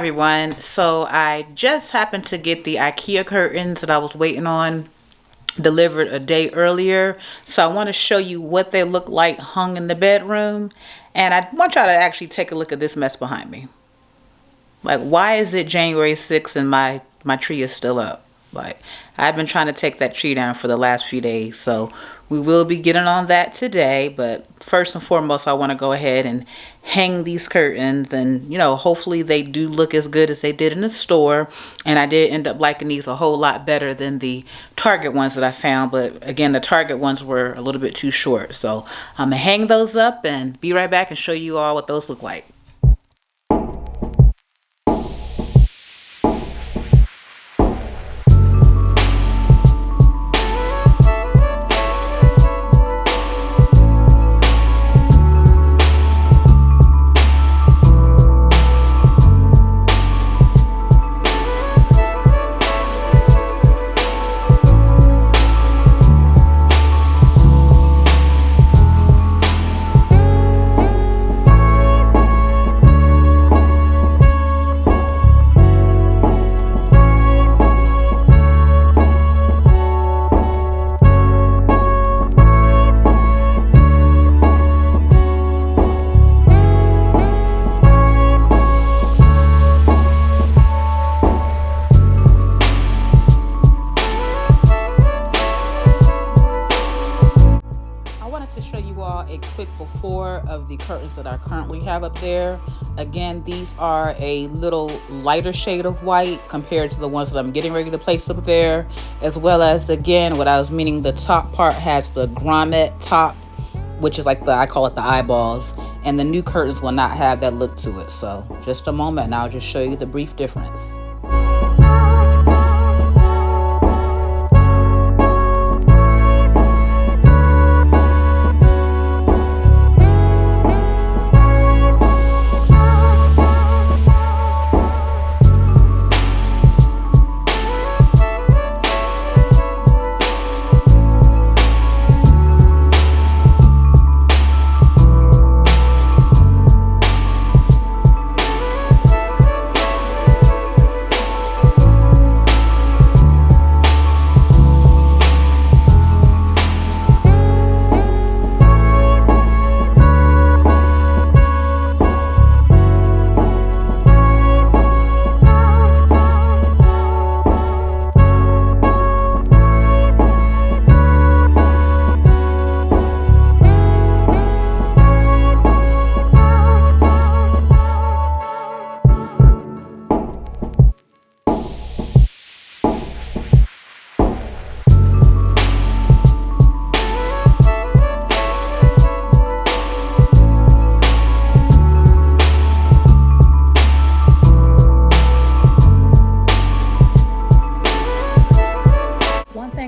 everyone. So I just happened to get the Ikea curtains that I was waiting on delivered a day earlier. So I want to show you what they look like hung in the bedroom. And I want y'all to actually take a look at this mess behind me. Like, why is it January 6th and my tree is still up? Like, I've been trying to take that tree down for the last few days. So we will be getting on that today. But first and foremost, I want to go ahead and hang these curtains. And, hopefully they do look as good as they did in the store. And I did end up liking these a whole lot better than the Target ones that I found. But again, the Target ones were a little bit too short. So I'm going to hang those up and be right back and show you all what those look like. A quick before of the curtains that I currently have up there. Again, these are a little lighter shade of white compared to the ones that I'm getting ready to place up there, as well as, again, what I was meaning, the top part has the grommet top, which is like I call it the eyeballs, and the new curtains will not have that look to it. So just a moment and I'll just show you the brief difference.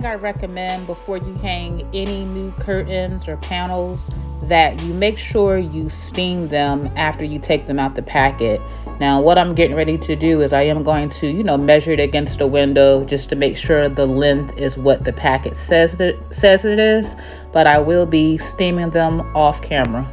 I recommend before you hang any new curtains or panels that you make sure you steam them after you take them out the packet. Now what I'm getting ready to do is I am going to measure it against the window just to make sure the length is what the packet says it is, but I will be steaming them off camera.